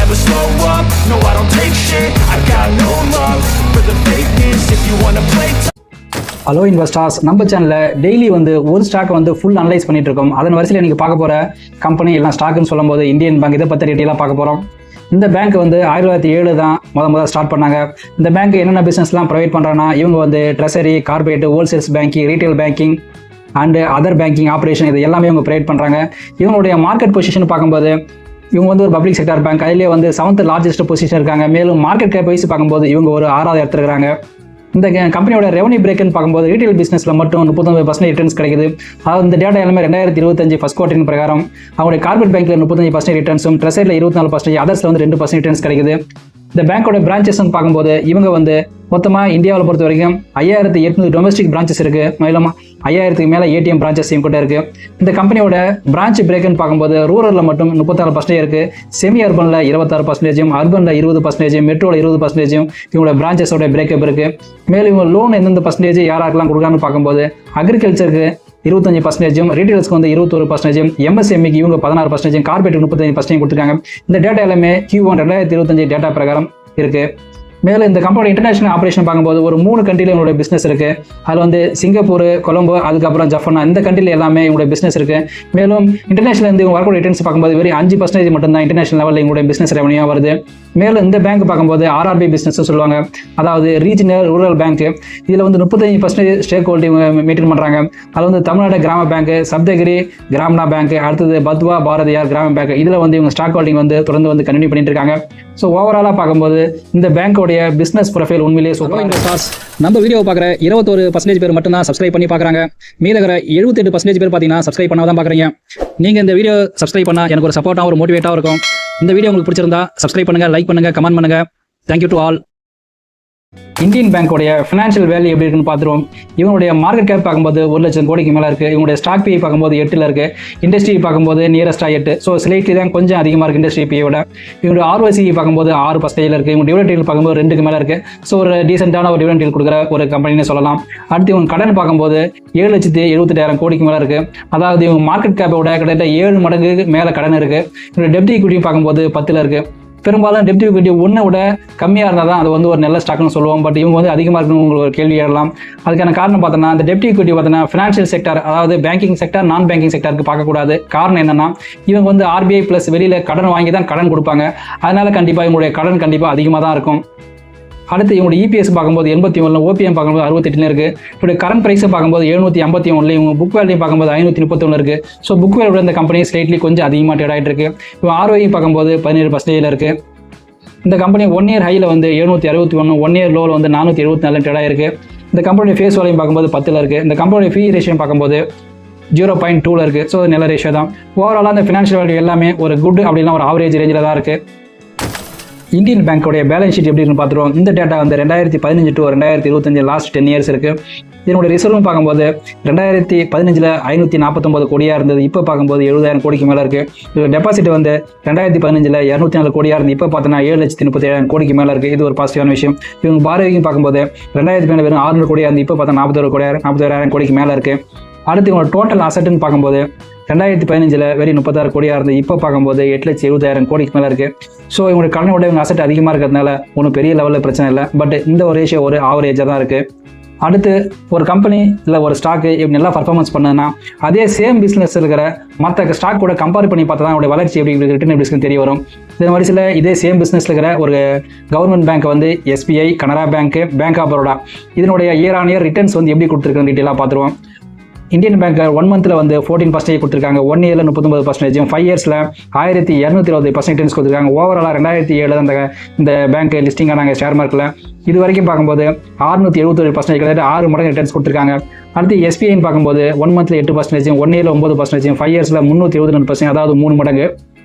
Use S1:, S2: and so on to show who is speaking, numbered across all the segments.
S1: never slow up, no I don't take shit. I got no love for the fakeness. If you wanna play
S2: hello investors, நம்ம சேனலில் daily வந்து ஒரு stock வந்து full analyse பண்ணிட்டு இருக்கோம். அதன் வரிசையில் நீங்கள் பார்க்க போகிற கம்பெனி எல்லாம் ஸ்டாக்குன்னு சொல்லும்போது இந்தியன் பேங்க் இதை பற்றி டீட்டெயிலாக பார்க்க போகிறோம். இந்த பேங்க் வந்து 1907 தான் முதல் ஸ்டார்ட் பண்ணாங்க. இந்த பேங்க் என்னென்ன பிஸ்னஸ்லாம் ப்ரொவைட் பண்ணுறாங்கன்னா, இவங்க வந்து treasury, corporate, wholesales banking, retail banking and other banking operation இது எல்லாமே இவங்க ப்ரொவைட் பண்ணுறாங்க. இவங்களுடைய மார்க்கெட் பொசிஷன் பார்க்கும்போது இவங்க வந்து ஒரு பப்ளிக் செக்டார் பேங்க், அதிலே வந்து 7th லார்ஜஸ்ட் பொசிஷன் இருக்காங்க. மேலும் மார்க்கெட் கேப் வைஸ் பார்க்கும்போது இவங்க ஒரு 6வது இடத்துல இருக்காங்க. இந்த கம்பெனியோட ரெவன்யூ பிரேக்னு பார்க்கும்போது ரீட்டைல் பிஸ்னஸில் மட்டும் 39% ரிட்டர்ன்ஸ் கிடைக்குது. அதாவது இந்த டேட்டா எல்லாமே 2025 ஃபர்ஸ்ட் குவார்டரின் பிரகாரம். அவங்களுடைய கார்பரேட் பேங்க்கில் 35% ரிட்டர்ன்ஸும், ட்ரெஸரியில் 24%, அதர்ஸில் வந்து 2% ரிட்டர்ன்ஸ் கிடைக்குது. இந்த பேங்கோட பிரான்ச்சஸ்ன்னு பார்க்கும்போது இவங்க வந்து மொத்தமாக இந்தியாவில் பொறுத்த வரைக்கும் 5800 டொமஸ்டிக் பிரான்ச்சஸ் இருக்குது. மேலும் 5000க்கு மேலே ஏடிஎம் பிரான்ச்சஸ் கூட இருக்குது. இந்த கம்பெனியோட பிரான்ச் பிரேக்குன்னு பார்க்கும்போது ரூரலில் மட்டும் 36% இருக்குது, செமி அர்பனில் 26%, அர்பனில் 20%, மெட்ரோவில் 20% இவங்களோட பிரான்ச்சஸோட பிரேக்கப் இருக்குது. மேலும் இவங்க லோன் எந்தெந்த பர்சன்டேஜ் யாராருக்கெல்லாம் கொடுக்குறான்னு பார்க்கும்போது அக்ரிகல்ச்சருக்கு 25%, ரீட்டைல்ஸ்க்கு வந்து 21%, எம்எஸ்எம்இக்கு இவங்க 16%, கார்பரேட்டுக்கு 35% கொடுத்துருக்காங்க. இந்த டேட்டா எல்லாமே Q1 2025 டேட்டா பிரகாரம் இருக்குது. மேலும் இந்த கம்பெனியோட இன்டர்நேஷனல் ஆப்ரேஷன் பார்க்கும்போது ஒரு 3 கண்ட்ரியில் இவங்களோட பிஸ்னஸ் இருக்குது. அதில் வந்து சிங்கப்பூர், கொலம்போ, அதுக்கப்புறம் ஜப்பான், இந்த கண்ட்ரியில் எல்லாமே இவங்களோட பிஸ்னஸ் இருக்குது. மேலும் இன்டர்நேஷனல் இவங்க வரக்கூடிய ரிட்டர்ன்ஸ் பார்க்கும்போது வெறும் 5% மட்டும்தான் இன்டர்நேஷனல் லெவலில் இவங்களுடைய பிஸ்னஸ் ரெவன்யூ வருது. மேலும் இந்த பேங்க் பார்க்கும்போது RRB பிஸ்னஸ் சொல்லுவாங்க, அதாவது ரீஜனல் ரூரல் பேங்க். இதில் வந்து 35% ஸ்டேக் ஹோல்டிங் மெயின்டைன் பண்ணுறாங்க. அதில் வந்து தமிழ்நாடு கிராம பேங்க், சப்தகிரி கிராமனா பேங்க், அடுத்தது பத்வா பாரதியார் கிராம பேங்க், இதில் வந்து இவங்க ஸ்டாக் ஹோல்டிங் வந்து தொடர்ந்து வந்து கண்டினியூ பண்ணிட்டு இருக்காங்க. ஸோ ஓவராலாக பார்க்கும்போது இந்த பேங்கோடைய பிஸ்னஸ் ப்ரொஃபைல் உண்மையிலேயே சூப்பர்.
S3: நம்ம வீடியோ பார்க்குற 21% பேர் மட்டும் தான் சப்ஸ்கிரைப் பண்ணி பார்க்குறாங்க. மீதகிற 78% பேர் பார்த்தீங்கன்னா சப்ஸ்கிரைப் பண்ணால் தான் பார்க்குறீங்க. நீங்கள் இந்த வீடியோ சப்ஸ்கிரைப் பண்ணால் எனக்கு ஒரு சப்போர்ட்டாக ஒரு மோட்டிவேட்டாக இருக்கும். இந்த வீடியோ உங்களுக்கு பிடிச்சிருந்தா சப்ஸ்கிரைப் பண்ணுங்கள், லைக் பண்ணுங்கள், கமெண்ட் பண்ணுங்கள். Thank you to all.
S2: இந்தியன் பேங்கோடைய ஃபினான்ஷியல் வேல்யூ எப்படி இருக்குன்னு பார்த்துருவோம். இவங்களுடைய மார்க்கெட் கேப் பார்க்கும்போது 1 லட்சம் கோடிக்கு மேலே இருக்குது. இவங்களுடைய ஸ்டாக் பி பார்க்கும்போது 8ல் இருக்குது. இண்டஸ்ட்ரி பார்க்கும்போது நியரஸ்டாக 8. ஸோ ஸ்லைட்லி தான் கொஞ்சம் அதிகமாக இருக்குது இண்டஸ்ட்ரி பியோட. இவங்களுடைய ROCE பார்க்கும்போது 6% இருக்குது. இவங்க டிவிடெண்ட் டீல் பார்க்கும்போது 2க்கு மேலே இருக்குது. ஸோ ஒரு டீசெண்டான ஒரு டிவிடெண்ட் டீல் கொடுக்குற ஒரு கம்பெனின்னு சொல்லலாம். அடுத்து இவங்க கடன் பார்க்கும்போது 7,78,000 கோடிக்கு மேலே இருக்குது. அதாவது இவங்க மார்க்கெட் கேப்போட கிட்டத்தட்ட 7 மடங்கு மேலே கடன் இருக்குது. இவங்க டெப்ட் ஈக்விட்டி பார்க்கும்போது 10ல் இருக்குது. பெரும்பாலும் டெப்ட் ஈக்விட்டி 1 விட கம்மியாக இருந்தால் தான் அது வந்து ஒரு நல்ல ஸ்டாக்னு சொல்லுவோம். பட் இவங்க வந்து அதிகமாக இருக்குன்னு உங்களுக்கு ஒரு கேள்வி ஏறலாம். அதுக்கான காரணம் பார்த்தோன்னா, இந்த டெப்ட் ஈக்விட்டி பார்த்தோன்னா ஃபினான்ஷியல் செக்டர், அதாவது பேங்கிங் செக்டர், நான் பேங்கிங் செக்டருக்கு பார்க்கக்கூடாது. காரணம் என்னன்னா, இவங்க வந்து RBI ப்ளஸ் வெளியில் கடன் வாங்கி தான் கடன் கொடுப்பாங்க. அதனால கண்டிப்பாக இவங்களுடைய கடன் கண்டிப்பாக அதிகமாக தான் இருக்கும். அடுத்து இவங்களுடைய EPS பார்க்கும்போது 81, OPM பார்க்கும்போது 68 இருக்குது. இப்படி கரண்ட் ப்ரைஸை பார்க்கும்போது 751, இவங்க புக் வேல்யூ பார்க்கும்போது 531 இருக்குது. ஸோ புக் வேல்யூட இந்த கம்பெனி ஸ்லைட்லி கொஞ்சம் அதிகமாக ட்ரேட் ஆகிட்டு இருக்கு. இப்போ ROE பார்க்கும்போது 17% இருக்குது. இந்த கம்பெனி 1 இயர் ஹையில் வந்து 761, 1 இயர் லோவில் வந்து 474 ட்ரேட் ஆகிருக்கு. இந்த கம்பெனியோட ஃபேஸ் வேல்யூ பார்க்கும்போது 10ல் இருக்குது. இந்த கம்பெனியோட ஃபீ ரேஷியோ பார்க்கும்போது 0.2ல் இருக்குது. ஸோ நல்ல ரேஷியோ தான். ஓவராலாக இந்த ஃபினான்ஷியல் வேல்யூ எல்லாமே ஒரு குட் அப்படின்னா ஒரு ஆவரேஜ் ரேஞ்சில் தான் இருக்குது. இந்தியன் பேங்கோடைய பேலன்ஸ் ஷீட் எப்படி இருக்குன்னு பார்த்துருவோம். இந்த டேட்டா வந்து 2015 to 2025 லாஸ்ட் 10 இயர்ஸ் இருக்குது. இதனுடைய ரிசர்வ்னு பார்க்கும்போது 2015 549 கோடியாக இருந்தது. இப்போ பார்க்கும்போது 70,000 கோடிக்கு மேலே இருக்குது. இது டெபாசிட் வந்து 2015 204 கோடியாக இருந்தது. இப்போ பார்த்தோன்னா 7,37,000 கோடிக்கு மேலே இருக்குது. இது ஒரு பாசிட்டிவான விஷயம். இவங்க பாரோவிங் பார்க்கும்போது 2000 வெறும் 600 கோடியாக இருந்து இப்போ பார்த்தா 41,000 கோடிக்கு மேலே இருக்குது. அடுத்து இவங்க டோட்டல் அசட்டுன்னு பார்க்கும்போது 2015 வெறும் 36 கோடியாக இருந்து இப்போ பார்க்கும்போது 8,70,000 கோடிக்கு மேலே இருக்குது. ஸோ இவங்களுடைய கடனோட இவங்க அசட் அதிகமாக இருக்கிறதுனால ஒன்றும் பெரிய லெவலில் பிரச்சனை இல்லை. பட் இந்த ஒரு ரேஷியோ ஒரு ஆவரேஜாக தான் இருக்குது. அடுத்து ஒரு கம்பெனி இல்லை ஒரு ஸ்டாக்கு இப்படி நல்லா பர்ஃபார்மன்ஸ் பண்ணுதுன்னா அதே சேம் பிஸ்னஸ் இருக்கிற மற்ற ஸ்டாக் கூட கம்பேர் பண்ணி பார்த்தா தான் அவங்களுடைய வளர்ச்சி எப்படி ரிட்டர்ன் எப்படி தெரிய வரும். இதே மாதிரி இதே சேம் பிஸ்னஸில் இருக்கிற ஒரு கவர்மெண்ட் பேங்க் வந்து SBI, Canara bank, bank of Baroda, இதனுடைய இயர் ஆன் இயர் ரிட்டர்ன்ஸ் வந்து எப்படி கொடுத்துருக்குன்னு டீட்டெயிலாக பார்த்துருவோம். இந்தியன் பேங்க் 1 மந்த்தில் வந்து 14% கொடுத்துருக்காங்க. 1 இயரில் 39%, 5 இயர்ஸில் 1220% ரிட்டர்ன்ஸ் கொடுத்துருக்காங்க. ஓவராலாக 2007 இந்த பேங்க் லிஸ்டிங் ஆனாங்க ஷேர் மார்க்கில். இது வரைக்கும் பார்க்கும்போது 671% கிட்டத்தட்ட 6 மடங்கு ரிட்டர்ன்ஸ் கொடுத்துருக்காங்க. அடுத்து SBIன்னு பார்க்கும்போது 1 மந்த்தில் 8%, 1 இயரில் 9%, 5 இயர்ஸில் 322%, அதாவது 3 மடங்கு.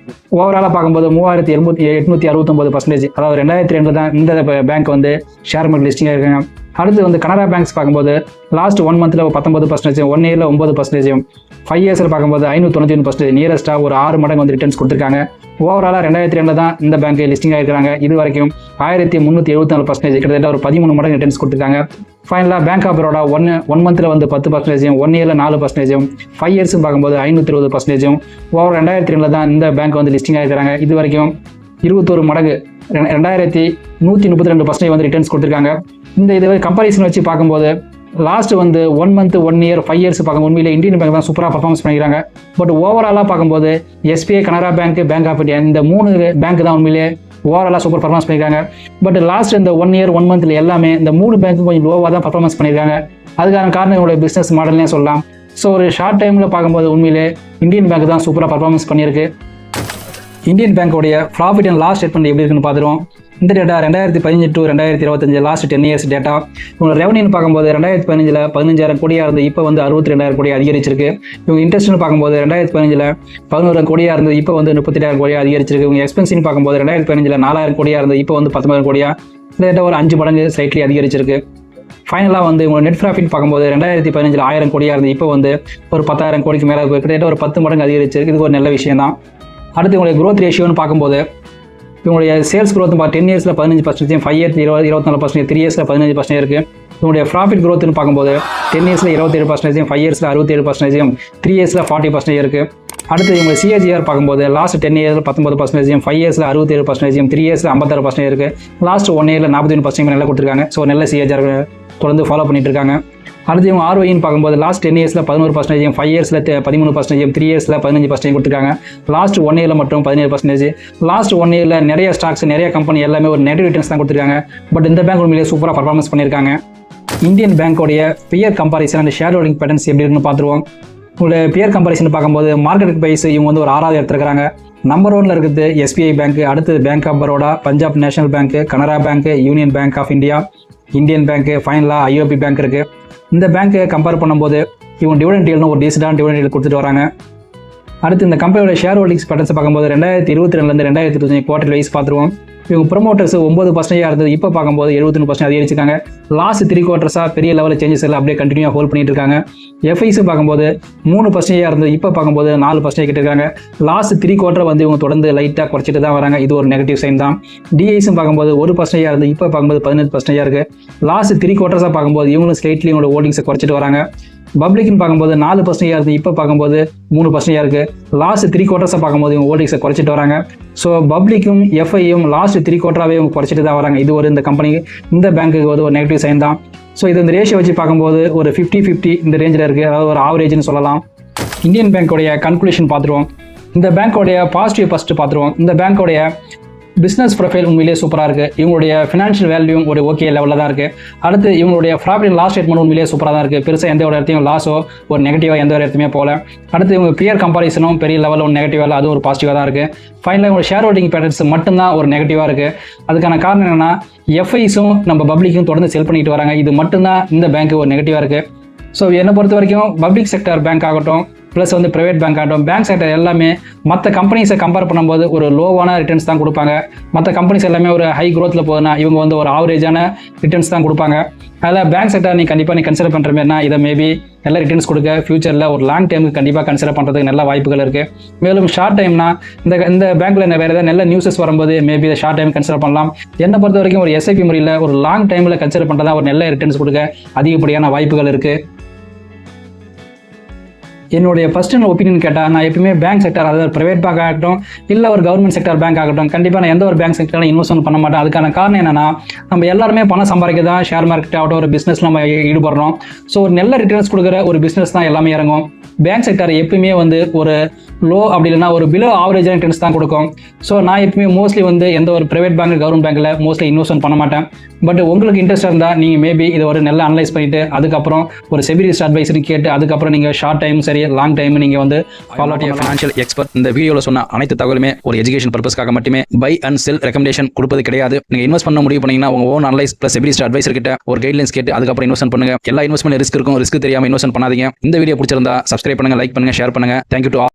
S2: ஓவராலாக பார்க்கும்போது 3869%, அதாவது 2002 தான் இந்த பேங்க் வந்து ஷேர் மார்க்கெட் லிஸ்டிங்காக இருக்காங்க. அடுத்து வந்து கனரா பேங்க்ஸ் பார்க்கும்போது லாஸ்ட் 1 மந்த்தில் 19%, 1 இயரில் 9%, 5 இயர்ஸில் பார்க்கும்போது 591%, நியரஸ்ட்டாக ஒரு 6 மடங்கு வந்து ரிட்டர்ன்ஸ் கொடுத்துருக்காங்க. ஓவராலாக 2002 தான் இந்த பேங்க் லிஸ்டிங் ஆகிருக்காங்க. இது வரைக்கும் 1374%, கிட்டத்தட்ட ஒரு 13 மடங்கு ரிட்டர்ன்ஸ் கொடுத்துருக்காங்க. ஃபைனலாக பேங்க் ஆஃப் பரோடா 1 மந்த்தில் வந்து 10%, 1 இயரில் 4%, 5 இயர்ஸ்னு பார்க்கும்போது 520%. ஓவர் 2002 தான் இந்த பேங்க் வந்து லிஸ்டிங் ஆகிருக்காங்க. இது வரைக்கும் 21 மடங்கு 2132% வந்து ரிட்டர்ன்ஸ் கொடுத்துருக்காங்க. இந்த இது கம்பேரிசன் வச்சு பார்க்கும்போது லாஸ்ட் வந்து 1 மந்த் 1 இயர் 5 இயர்ஸ் பார்க்கும் உண்மையிலே இந்தியன் பேங்க் தான் சூப்பராக பர்ஃபார்மன்ஸ் பண்ணிக்கிறாங்க. பட் ஓவராலாக பார்க்கும்போது SBI, Canara bank, bank of India இந்த 3 பேங்க் தான் உண்மையிலே ஓவராலாக சூப்பர் பர்ஃபார்மன்ஸ் பண்ணியிருக்காங்க. பட் லாஸ்ட் இந்த 1 இயர் 1 மந்த்ல எல்லாமே இந்த 3 பேங்க்கும் கொஞ்சம் லோவாக தான் பர்ஃபார்மன்ஸ் பண்ணியிருக்காங்க. அதுக்கான காரணம் இவங்களுடைய பிஸ்னஸ் மாடல்னே சொல்லலாம். ஸோ ஒரு ஷார்ட் டைமில் பார்க்கும்போது உண்மையிலே இந்தியன் பேங்க் தான் சூப்பராக பர்ஃபார்மன்ஸ் பண்ணியிருக்கு. இந்தியன் பேங்கோடைய ப்ராஃபிட் அண்ட் லாஸ் ஸ்டேட்மெண்ட் எப்படி இருக்குன்னு பார்த்துருவோம். இந்த data 2015 to 2025 last 10 years data. இவங்க ரெவன்யூன்னு பார்க்கும்போது 2015 15,000 கோடியாக இருந்து இப்போ வந்து 62,000 கோடி அதிகரிச்சிருக்கு. இவங்க இன்ட்ரெஸ்ட்னு பார்க்கும்போது 2015 11,000 கோடியாக இருந்து இப்போ வந்து 38,000 கோடியாக அதிகரிச்சிருக்கு. இவங்க எக்ஸ்பென்ஸ்னு பார்க்கும்போது 2015 4,000 கோடியாக இருந்து இப்போ வந்து 19,000 கோடியாக கிட்டத்தட்ட ஒரு 5 மடங்கு ஸ்லைட்லி அதிகரிச்சிருக்கு. ஃபைனலாக வந்து இவங்க நெட் ப்ராஃபிட் பார்க்கும்போது 2015 1000 கோடியாக இருந்து இப்போ வந்து ஒரு 10,000 கோடிக்கு மேலே கிட்டத்தட்ட ஒரு 10 மடங்கு அதிகரிச்சிருக்கு. இது ஒரு நல்ல விஷயம் தான். அடுத்து இவங்களுடைய growth ரேஷியோன்னு பார்க்கும்போது இவங்களுடைய சேல்ஸ் growth 10 இயர்ஸில் 15%, 5 இயர்ஸ் 24%, 3 இயர்ஸில் 15% இருக்குது. இவங்களுடைய ப்ராஃபிட் growthன்னு பார்க்கும்போது 10 இயர்ஸில் 27%, 5 இயர்ஸில் 67%, 3 இயர்ஸில் 40% இருக்குது. அடுத்து இவங்க CAGR பார்க்கும்போது லாஸ்ட் 10 இயர்ஸில் 19%, 5 இயர்ஸில் 67%, 3 இயர்ஸில் 56% இருக்குது. லாஸ்ட் 1 இயரில் 41% நல்லா கொடுத்துருக்காங்க. ஸோ நல்ல CAGR தொடர்ந்து ஃபாலோ பண்ணிட்டு இருக்காங்க. அடுத்து இவங்க ROIன்னு பார்க்கும்போது லாஸ்ட் 10 இயர்ஸில் 11%, 5 இயர்ஸில் 13%, 3 இயர்ஸில் 15% கொடுத்துருக்காங்க. லாஸ்ட் 1 இயரில் மட்டும் 17%. லாஸ்ட் 1 இயரில் நிறைய ஸ்டாக்ஸ் நிறைய கம்பெனி எல்லாமே ஒரு நெகட்டிவ் ரிட்டர்ன்ஸ் தான் கொடுத்துருக்காங்க. பட் இந்த பேங்க் உண்மையிலேயே சூப்பராக பர்ஃபார்மன்ஸ் பண்ணியிருக்காங்க. இந்தியன் பேங்கோடைய peer comparison and share holding patterns எப்படி இருக்குன்னு பார்த்துருவோம். உங்களுடைய பியர் கம்பாரிசன் பார்க்கும்போது மார்க்கெட் ப்ரைஸ் இவங்க வந்து ஒரு 6வது எடுத்துருக்காங்க. நம்பர் 1ல இருக்குது SBI பேங்க், அடுத்து bank of Baroda, Punjab national bank, Canara bank, union bank of India, Indian bank, ஃபைனலாக IOB பேங்க் இருக்குது. இந்த பேங்க்கை கம்பேர் பண்ணும்போது இவங்க டிவிடெண்ட் ஈல்ட்னு ஒரு டீசெண்டான டிவிடெண்ட் ஈல்ட் கொடுத்துட்டு வராங்க. அடுத்து இந்த கம்பெனியோட ஷேர் ஹோல்டிங்ஸ் பேட்டர்ன்ஸ் பார்க்கும்போது 2022 2025 குவார்டர் வைஸ் பார்த்துருவோம். இவங்க ப்ரொமோட்டர்ஸ் 9% இருந்தது, இப்போ பார்க்கும்போது 73% அதிகரிச்சிருக்காங்க. லாஸ்ட் 3 குவார்ட்டர்ஸாக பெரிய லெவலில் சேஞ்சஸ் எல்லாம் அப்படியே கண்டினியூவாக ஹோல்ட் பண்ணிட்டு இருக்காங்க. FIs பார்க்கும்போது 3% இருந்தது, இப்போ பார்க்கும்போது 4% கிட்ட இருக்காங்க. லாஸ்ட் 3 குவார்ட்டர் வந்து இவங்க தொடர்ந்து லைட்டாக குறைச்சிட்டு தான் வராங்க. இது ஒரு நெகட்டிவ் சைன் தான். DIஸும் பார்க்கும்போது 1% இருந்தது, இப்போ பார்க்கும்போது 18% இருக்குது. லாஸ்ட் 3 குவார்ட்டர்ஸாக பார்க்கும்போது இவங்களும் ஸ்லைட்லி இவங்களோட ஹோல்டிங்ஸை குறைச்சிட்டு வராங்க. பப்ளிக்னு பார்க்கும்போது 4% இருக்குது, இப்போ பார்க்கும்போது 3% இருக்குது. லாஸ்ட் 3 குவார்ட்டர்ஸை பார்க்கும்போது இவங்க ஹோல்டிங்ஸை குறைச்சிட்டு வராங்க. ஸோ பப்ளிக்கும் FIயும் லாஸ்ட் 3 குவார்ட்டராகவே இவங்க குறைச்சிட்டு தான் வராங்க. இது ஒரு இந்த கம்பெனிக்கு இந்த பேங்க்குக்கு வந்து ஒரு நெகட்டிவ் சைன் தான். ஸோ இது இந்த ரேஷியோ வச்சு பார்க்கும்போது ஒரு 50-50 இந்த ரேஞ்சில் இருக்குது, அதாவது ஒரு ஆவரேஜ்னு சொல்லலாம். இந்தியன் பேங்கோடைய கன்க்ளூஷன் பார்த்துருவோம். இந்த பேங்க்கோடைய பாசிட்டிவ் ஃபஸ்ட்டு பார்த்துருவோம். இந்த பேங்க்கோடைய பிஸ்னஸ் ப்ரொஃபைல் உண்மையிலேயே சூப்பராக இருக்குது. இவங்களுடைய ஃபினான்ஷியல் வேல்யூ ஒரு ஓகே லெவலில் தான் இருக்குது. அடுத்து இவங்களுடைய ப்ராஃபிட் அண்ட் லாஸ் ஸ்டேட்மெண்ட் உண்மையிலேயே சூப்பராக தான் இருக்குது. பெருசாக எந்த ஒரு இடத்தையும் லாஸோ ஒரு நெகட்டிவாக எந்த ஒரு இடத்துமே போகல. அடுத்து இவங்க பியர் கம்பாரிசனும் பெரிய லெவலில் ஒரு நெகட்டிவாக இல்லை, அதுவும் ஒரு பாசிட்டிவாக தான் இருக்குது. ஃபைனலாக இவங்க ஷேர் ஹோல்டிங் பேட்டர்ன்ஸ் மட்டும்தான் ஒரு நெகட்டிவாக இருக்குது. அதுக்கான காரணம் என்னென்னா FIஸும் நம்ம பப்ளிக்கும் தொடர்ந்து செல் பண்ணிட்டு வராங்க. இது மட்டும்தான் இந்த பேங்க்கு ஒரு நெகட்டிவாக இருக்குது. ஸோ என்னை பொறுத்த வரைக்கும் பப்ளிக் செக்டர் பேங்க் ஆகட்டும் ப்ளஸ் வந்து ப்ரைவேட் பேங்க் ஆகட்டும், பேங்க் செக்டர் எல்லாமே மற்ற கம்பெனிஸை கம்பேர் பண்ணும்போது ஒரு லோவான ரிட்டர்ன்ஸ் தான் கொடுப்பாங்க. மற்ற கம்பெனிஸ் எல்லாமே ஒரு ஹை க்ரோத்தில் போகுதுன்னா இவங்க வந்து ஒரு ஆவரேஜான ரிட்டர்ன்ஸ் தான் கொடுப்பாங்க. அதில் பேங்க் செக்டர் கண்டிப்பாக கன்சிடர் பண்ணுற மாதிரினா இதை மேபி நல்ல ரிட்டர்ன்ஸ் கொடுக்க ஃபியூச்சரில் ஒரு லாங் டைமுக்கு கண்டிப்பாக கன்சிடர் பண்ணுறதுக்கு நல்ல வாய்ப்புகள் இருக்குது. மேலும் ஷார்ட் டைம்னா இந்த பேங்க்கில் வேறு ஏதாவது நல்ல நியூஸஸ் வரும்போது மேபி இதை ஷார்ட் டைம் கன்சிடர் பண்ணலாம். என்னை பொறுத்த வரைக்கும் ஒரு SIP முறையில் ஒரு லாங் டைமில் கன்சிடர் பண்ணுறதா ஒரு நல்ல ரிட்டர்ன்ஸ் கொடுக்க அதிகப்படியான வாய்ப்புகள் இருக்குது. என்னுடைய பர்சனல் ஒப்பீனியன் கேட்டால் நான் எப்பவுமே பேங்க் செக்டர், அதாவது ப்ரைவேட் பேங்க் ஆகட்டும் இல்லை ஒரு கவர்மெண்ட் செக்டர் பேங்க் ஆகட்டும், கண்டிப்பாக நான் எந்த ஒரு பேங்க் செக்டரில் இன்வெஸ்ட்மெண்ட் பண்ண மாட்டேன். அதுக்கான காரணம் என்னென்னா நம்ம எல்லாருமே பணம் சம்பாதிக்க தான் ஷேர் மார்க்கெட் ஆகட்டும் ஒரு பிஸ்னஸ் நம்ம ஈடுபடுறோம். ஸோ ஒரு நல்ல ரிட்டர்ன்ஸ் கொடுக்குற ஒரு பிஸ்னஸ் தான் எல்லாமே இறங்கும். பேங்க் செக்டர் எப்பயுமே வந்து ஒரு லோ அப்படி இல்லைனா ஒரு பிலோ ஆவரேஜான ரிட்டர்ன்ஸ் தான் கொடுக்கும். ஸோ நான் எப்பவுமே மோஸ்ட்லி வந்து எந்த ஒரு ப்ரைவேட் பேங்க் கவர்மெண்ட் பேங்க்கில் மோஸ்ட்லி இன்வெஸ்ட்மெண்ட் பண்ண மாட்டேன். பட் உங்களுக்கு இன்ட்ரெஸ்ட் இருந்தால் நீங்கள் மேபி இதை ஒரு நல்லா அனலைஸ் பண்ணிவிட்டு அதுக்கப்புறம் ஒரு செபிலிஸ்ட் அட்வைசரி கேட்டு அதுக்கப்புறம் நீங்கள் ஷார்ட் டைம் சரி லாங் டைம் நீங்கள் வந்து ஃபாலோ
S3: ஃபினான்ஷியல் எக்ஸ்பர்ட். இந்த வீடியோவில் சொன்ன அனைத்து தகவலுமே ஒரு எஜுகேஷன் பர்பஸ்க்காக மட்டுமே பை அண்ட் செல் ரெக்கமெண்டேஷன் கொடுப்பது கிடையாது. நீங்கள் இன்வெஸ்ட் பண்ண முடிவு பண்ணீங்கன்னா உங்கள் ஓன் அனலைஸ் ப்ளஸ் செபிலிஸ்ட் அட்வைசர் கிட்ட ஒரு கைட்லைன்ஸ் கேட்டு அதுக்கப்புறம் இன்வெஸ்ட் பண்ணுங்க. எல்லா இன்வெஸ்ட்மெண்ட் ரிஸ்க் இருக்கும், ரிஸ்க் தெரியாமல் இன்வெஸ்ட் பண்ணாதீங்க. இந்த வீடியோ பிடிச்சிருந்தா சப்ஸ்கிரைப் பண்ணுங்க, லைக் பண்ணுங்க, ஷேர் பண்ணுங்க. Thank you to all.